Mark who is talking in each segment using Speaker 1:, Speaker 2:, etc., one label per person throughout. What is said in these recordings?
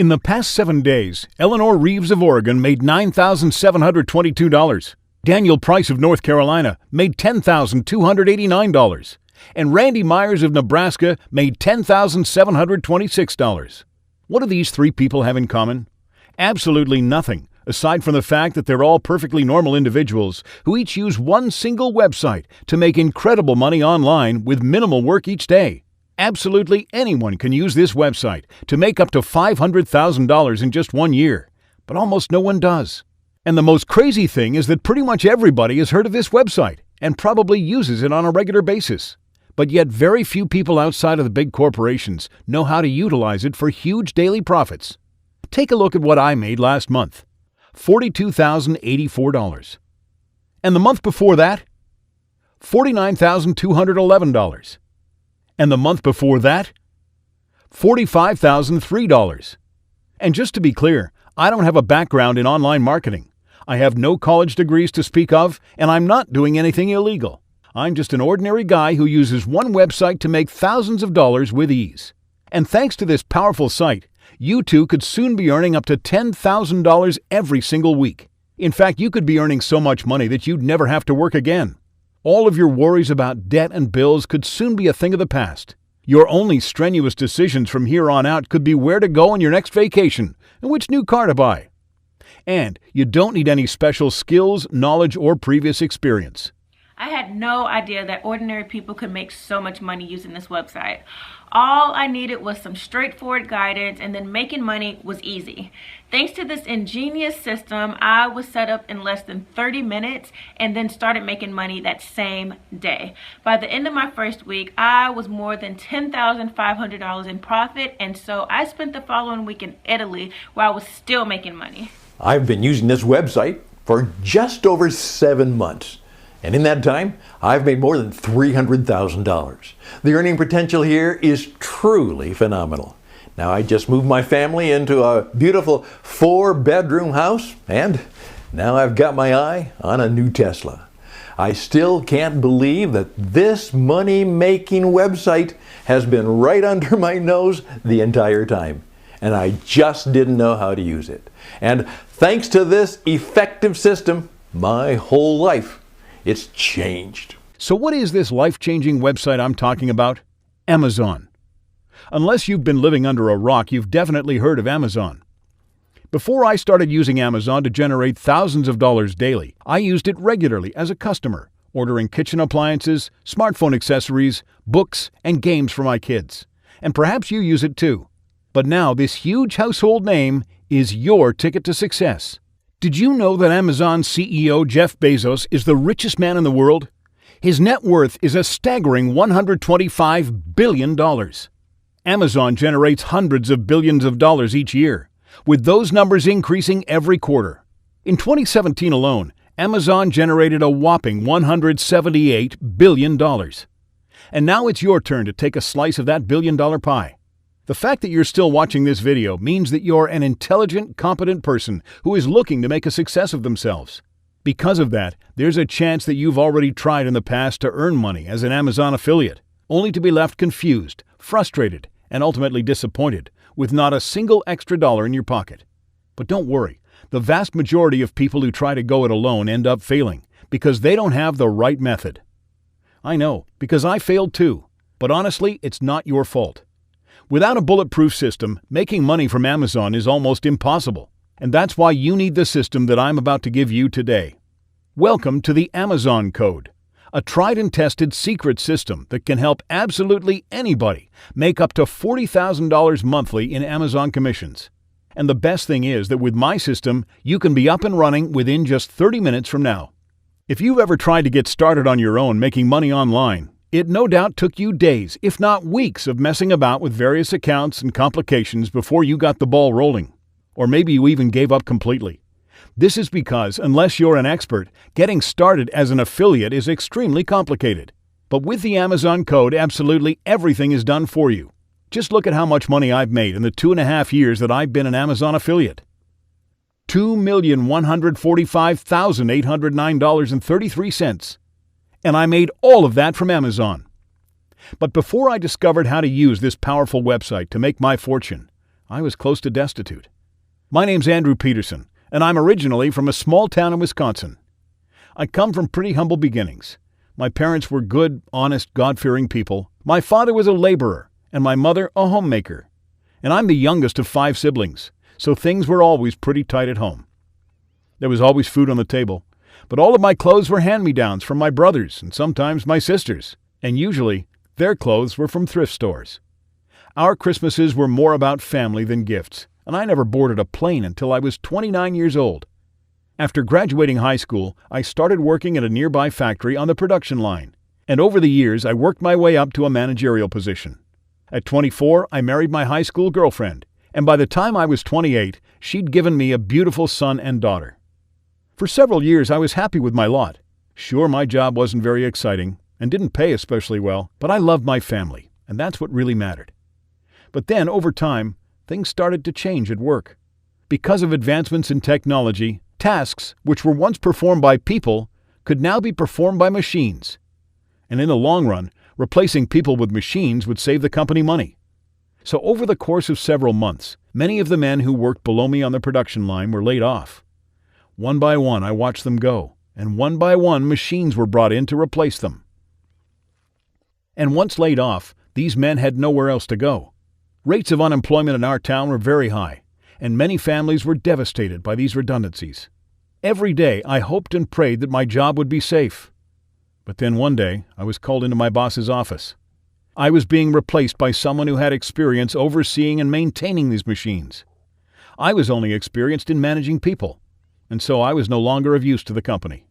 Speaker 1: In the past 7 days, Eleanor Reeves of Oregon made $9,722. Daniel Price of North Carolina made $10,289. And Randy Myers of Nebraska made $10,726. What do these three people have in common? Absolutely nothing, aside from the fact that they're all perfectly normal individuals who each use one single website to make incredible money online with minimal work each day. Absolutely anyone can use this website to make up to $500,000 in just 1 year, but almost no one does. And the most crazy thing is that pretty much everybody has heard of this website and probably uses it on a regular basis. But yet very few people outside of the big corporations know how to utilize it for huge daily profits. Take a look at what I made last month. $42,084. And the month before that, $49,211. And the month before that, $45,003. And just to be clear, I don't have a background in online marketing. I have no college degrees to speak of, and I'm not doing anything illegal. I'm just an ordinary guy who uses one website to make thousands of dollars with ease. And thanks to this powerful site, you too could soon be earning up to $10,000 every single week. In fact, you could be earning so much money that you'd never have to work again. All of your worries about debt and bills could soon be a thing of the past. Your only strenuous decisions from here on out could be where to go on your next vacation and which new car to buy. And you don't need any special skills, knowledge, or previous experience.
Speaker 2: I had no idea that ordinary people could make so much money using this website. All I needed was some straightforward guidance, and then making money was easy. Thanks to this ingenious system, I was set up in less than 30 minutes and then started making money that same day. By the end of my first week, I was more than $10,500 in profit, and so I spent the following week in Italy where I was still making money.
Speaker 3: I've been using this website for just over 7 months. And in that time, I've made more than $300,000. The earning potential here is truly phenomenal. Now, I just moved my family into a beautiful 4-bedroom house, and now I've got my eye on a new Tesla. I still can't believe that this money-making website has been right under my nose the entire time, and I just didn't know how to use it. And thanks to this effective system, my whole life, it's changed.
Speaker 1: So what is this life-changing website I'm talking about? Amazon. Unless you've been living under a rock, you've definitely heard of Amazon. Before I started using Amazon to generate thousands of dollars daily, I used it regularly as a customer, ordering kitchen appliances, smartphone accessories, books, and games for my kids. And perhaps you use it too. But now this huge household name is your ticket to success. Did you know that Amazon CEO Jeff Bezos is the richest man in the world? His net worth is a staggering $125 billion. Amazon generates hundreds of billions of dollars each year, with those numbers increasing every quarter. In 2017 alone, Amazon generated a whopping $178 billion. And now it's your turn to take a slice of that billion-dollar pie. The fact that you're still watching this video means that you're an intelligent, competent person who is looking to make a success of themselves. Because of that, there's a chance that you've already tried in the past to earn money as an Amazon affiliate, only to be left confused, frustrated, and ultimately disappointed, with not a single extra dollar in your pocket. But don't worry, the vast majority of people who try to go it alone end up failing because they don't have the right method. I know, because I failed too, but honestly, it's not your fault. Without a bulletproof system, making money from Amazon is almost impossible, and that's why you need the system that I'm about to give you today. Welcome to the Amazon Code, a tried and tested secret system that can help absolutely anybody make up to $40,000 monthly in Amazon commissions. And the best thing is that with my system, you can be up and running within just 30 minutes from now. If you've ever tried to get started on your own making money online, it no doubt took you days, if not weeks, of messing about with various accounts and complications before you got the ball rolling. Or maybe you even gave up completely. This is because, unless you're an expert, getting started as an affiliate is extremely complicated. But with the Amazon Code, absolutely everything is done for you. Just look at how much money I've made in the 2.5 years that I've been an Amazon affiliate. $2,145,809.33. And I made all of that from Amazon. But before I discovered how to use this powerful website to make my fortune, I was close to destitute. My name's Andrew Peterson, and I'm originally from a small town in Wisconsin. I come from pretty humble beginnings. My parents were good, honest, God-fearing people. My father was a laborer, and my mother a homemaker. And I'm the youngest of 5 siblings, so things were always pretty tight at home. There was always food on the table, but all of my clothes were hand-me-downs from my brothers and sometimes my sisters, and usually their clothes were from thrift stores. Our Christmases were more about family than gifts, and I never boarded a plane until I was 29 years old. After graduating high school, I started working at a nearby factory on the production line, and over the years I worked my way up to a managerial position. At 24, I married my high school girlfriend, and by the time I was 28, she'd given me a beautiful son and daughter. For several years, I was happy with my lot. Sure, my job wasn't very exciting and didn't pay especially well, but I loved my family, and that's what really mattered. But then, over time, things started to change at work. Because of advancements in technology, tasks which were once performed by people could now be performed by machines. And in the long run, replacing people with machines would save the company money. So over the course of several months, many of the men who worked below me on the production line were laid off. One by one, I watched them go, and one by one, machines were brought in to replace them. And once laid off, these men had nowhere else to go. Rates of unemployment in our town were very high, and many families were devastated by these redundancies. Every day, I hoped and prayed that my job would be safe. But then one day, I was called into my boss's office. I was being replaced by someone who had experience overseeing and maintaining these machines. I was only experienced in managing people, and so I was no longer of use to the company.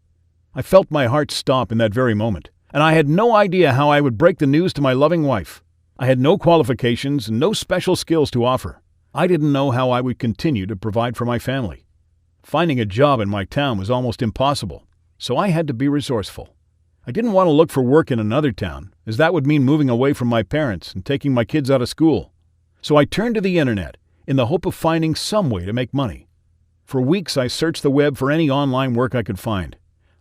Speaker 1: I felt my heart stop in that very moment, and I had no idea how I would break the news to my loving wife. I had no qualifications and no special skills to offer. I didn't know how I would continue to provide for my family. Finding a job in my town was almost impossible, so I had to be resourceful. I didn't want to look for work in another town, as that would mean moving away from my parents and taking my kids out of school. So I turned to the internet in the hope of finding some way to make money. For weeks, I searched the web for any online work I could find.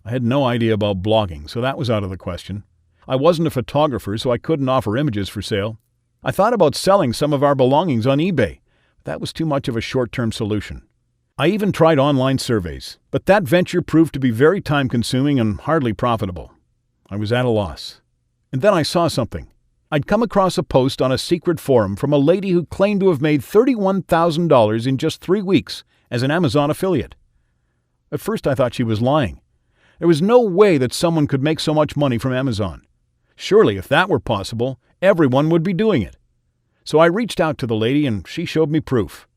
Speaker 1: I had no idea about blogging, so that was out of the question. I wasn't a photographer, so I couldn't offer images for sale. I thought about selling some of our belongings on eBay, but that was too much of a short-term solution. I even tried online surveys, but that venture proved to be very time-consuming and hardly profitable. I was at a loss. And then I saw something. I'd come across a post on a secret forum from a lady who claimed to have made $31,000 in just 3 weeks as an Amazon affiliate. At first I thought she was lying. There was no way that someone could make so much money from Amazon. Surely, if that were possible, everyone would be doing it. So I reached out to the lady and she showed me proof.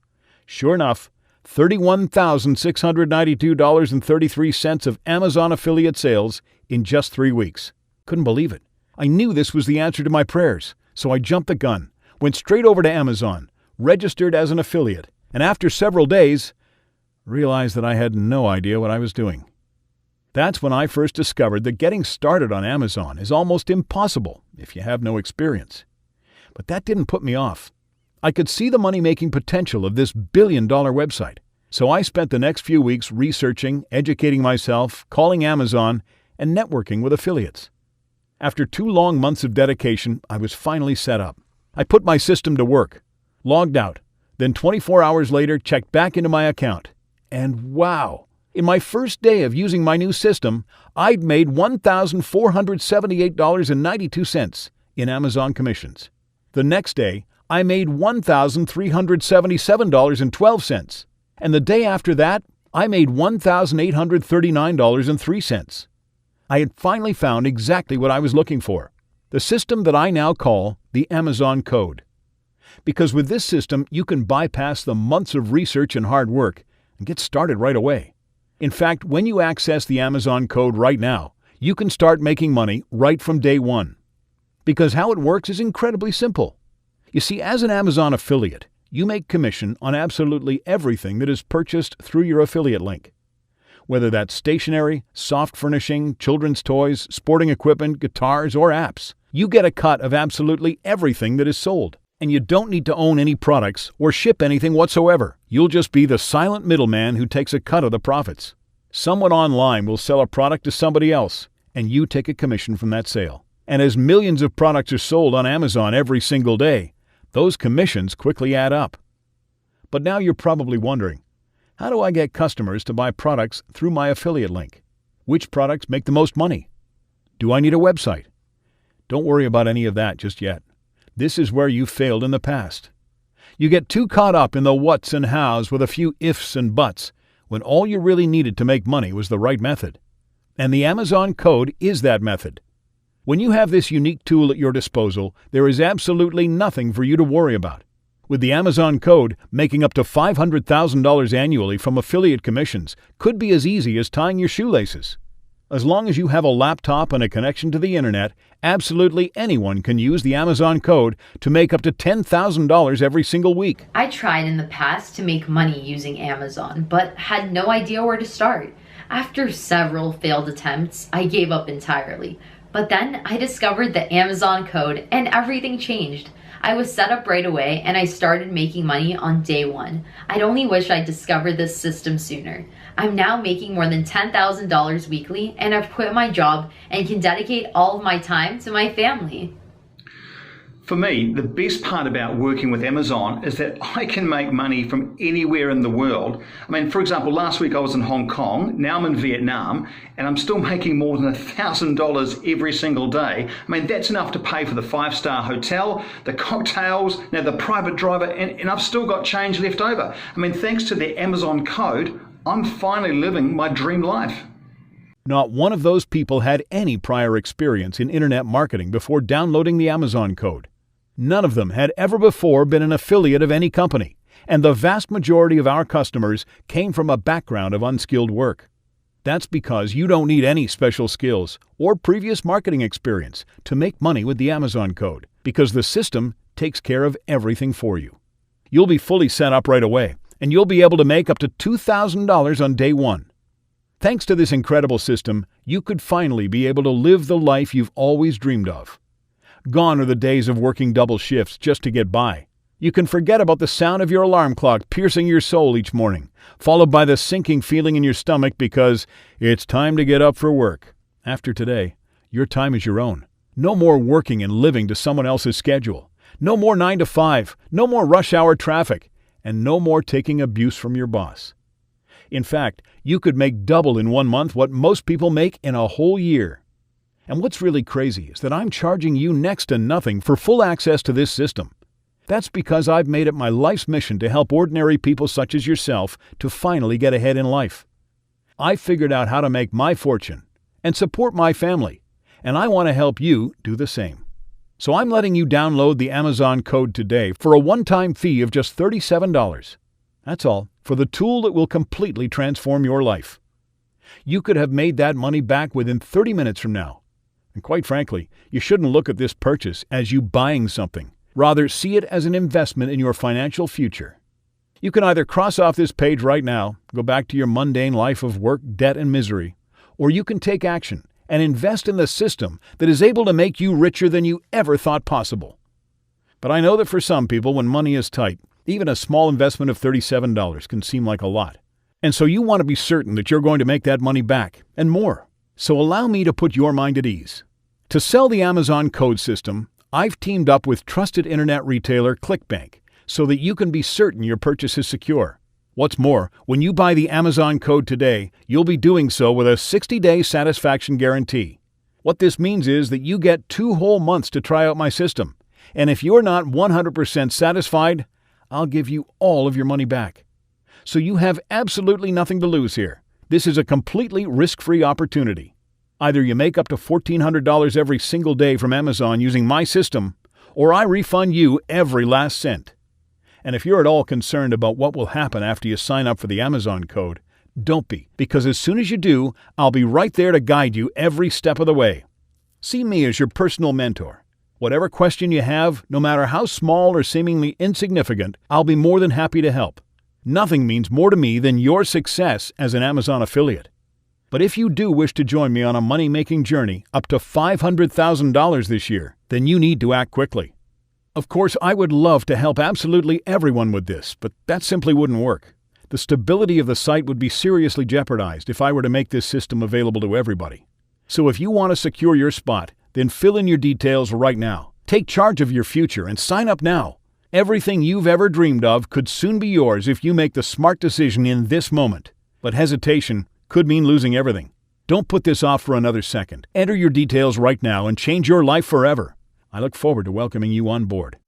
Speaker 1: Sure enough, $31,692.33 of Amazon affiliate sales in just 3 weeks. Couldn't believe it. I knew this was the answer to my prayers, so I jumped the gun, went straight over to Amazon, registered as an affiliate, and after several days, realized that I had no idea what I was doing. That's when I first discovered that getting started on Amazon is almost impossible if you have no experience. But that didn't put me off. I could see the money-making potential of this billion-dollar website. So I spent the next few weeks researching, educating myself, calling Amazon, and networking with affiliates. After 2 long months of dedication, I was finally set up. I put my system to work, logged out, then 24 hours later checked back into my account. And wow! In my first day of using my new system, I'd made $1,478.92 in Amazon commissions. The next day, I made $1,377.12. And the day after that, I made $1,839.03. I had finally found exactly what I was looking for, the system that I now call the Amazon Code. Because with this system, you can bypass the months of research and hard work and get started right away. In fact, when you access the Amazon Code right now, you can start making money right from day one. Because how it works is incredibly simple. You see, as an Amazon affiliate, you make commission on absolutely everything that is purchased through your affiliate link. Whether that's stationery, soft furnishing, children's toys, sporting equipment, guitars, or apps, you get a cut of absolutely everything that is sold. And you don't need to own any products or ship anything whatsoever. You'll just be the silent middleman who takes a cut of the profits. Someone online will sell a product to somebody else, and you take a commission from that sale. And as millions of products are sold on Amazon every single day, those commissions quickly add up. But now you're probably wondering, how do I get customers to buy products through my affiliate link? Which products make the most money? Do I need a website? Don't worry about any of that just yet. This is where you failed in the past. You get too caught up in the whats and hows with a few ifs and buts when all you really needed to make money was the right method. And the Amazon code is that method. When you have this unique tool at your disposal, there is absolutely nothing for you to worry about. With the Amazon code, making up to $500,000 annually from affiliate commissions could be as easy as tying your shoelaces. As long as you have a laptop and a connection to the internet, absolutely anyone can use the Amazon code to make up to $10,000 every single week.
Speaker 4: I tried in the past to make money using Amazon, but had no idea where to start. After several failed attempts, I gave up entirely. But then I discovered the Amazon code and everything changed. I was set up right away and I started making money on day one. I'd only wish I'd discovered this system sooner. I'm now making more than $10,000 weekly and I've quit my job and can dedicate all of my time to my family.
Speaker 5: For me, the best part about working with Amazon is that I can make money from anywhere in the world. I mean, for example, last week I was in Hong Kong, now I'm in Vietnam, and I'm still making more than $1,000 every single day. I mean, that's enough to pay for the 5-star hotel, the cocktails, now the private driver, and I've still got change left over. I mean, thanks to the Amazon code, I'm finally living my dream life.
Speaker 1: Not one of those people had any prior experience in internet marketing before downloading the Amazon code. None of them had ever before been an affiliate of any company, and the vast majority of our customers came from a background of unskilled work. That's because you don't need any special skills or previous marketing experience to make money with the Amazon code, because the system takes care of everything for you. You'll be fully set up right away, and you'll be able to make up to $2,000 on day one. Thanks to this incredible system, you could finally be able to live the life you've always dreamed of. Gone are the days of working double shifts just to get by. You can forget about the sound of your alarm clock piercing your soul each morning, followed by the sinking feeling in your stomach because it's time to get up for work. After today, your time is your own. No more working and living to someone else's schedule. No more 9 to 5, no more rush hour traffic, and no more taking abuse from your boss. In fact, you could make double in 1 month what most people make in a whole year. And what's really crazy is that I'm charging you next to nothing for full access to this system. That's because I've made it my life's mission to help ordinary people such as yourself to finally get ahead in life. I figured out how to make my fortune and support my family, and I want to help you do the same. So I'm letting you download the Amazon code today for a one-time fee of just $37. That's all, for the tool that will completely transform your life. You could have made that money back within 30 minutes from now. And quite frankly, you shouldn't look at this purchase as you buying something. Rather, see it as an investment in your financial future. You can either cross off this page right now, go back to your mundane life of work, debt, and misery, or you can take action and invest in the system that is able to make you richer than you ever thought possible. But I know that for some people, when money is tight, even a small investment of $37 can seem like a lot. And so you want to be certain that you're going to make that money back, and more. So allow me to put your mind at ease. To sell the Amazon code system, I've teamed up with trusted internet retailer ClickBank so that you can be certain your purchase is secure. What's more, when you buy the Amazon code today, you'll be doing so with a 60-day satisfaction guarantee. What this means is that you get 2 whole months to try out my system. And if you're not 100% satisfied, I'll give you all of your money back. So you have absolutely nothing to lose here. This is a completely risk-free opportunity. Either you make up to $1,400 every single day from Amazon using my system, or I refund you every last cent. And if you're at all concerned about what will happen after you sign up for the Amazon code, don't be, because as soon as you do, I'll be right there to guide you every step of the way. See me as your personal mentor. Whatever question you have, no matter how small or seemingly insignificant, I'll be more than happy to help. Nothing means more to me than your success as an Amazon affiliate. But if you do wish to join me on a money-making journey up to $500,000 this year, then you need to act quickly. Of course, I would love to help absolutely everyone with this, but that simply wouldn't work. The stability of the site would be seriously jeopardized if I were to make this system available to everybody. So if you want to secure your spot, then fill in your details right now. Take charge of your future and sign up now. Everything you've ever dreamed of could soon be yours if you make the smart decision in this moment. But hesitation could mean losing everything. Don't put this off for another second. Enter your details right now and change your life forever. I look forward to welcoming you on board.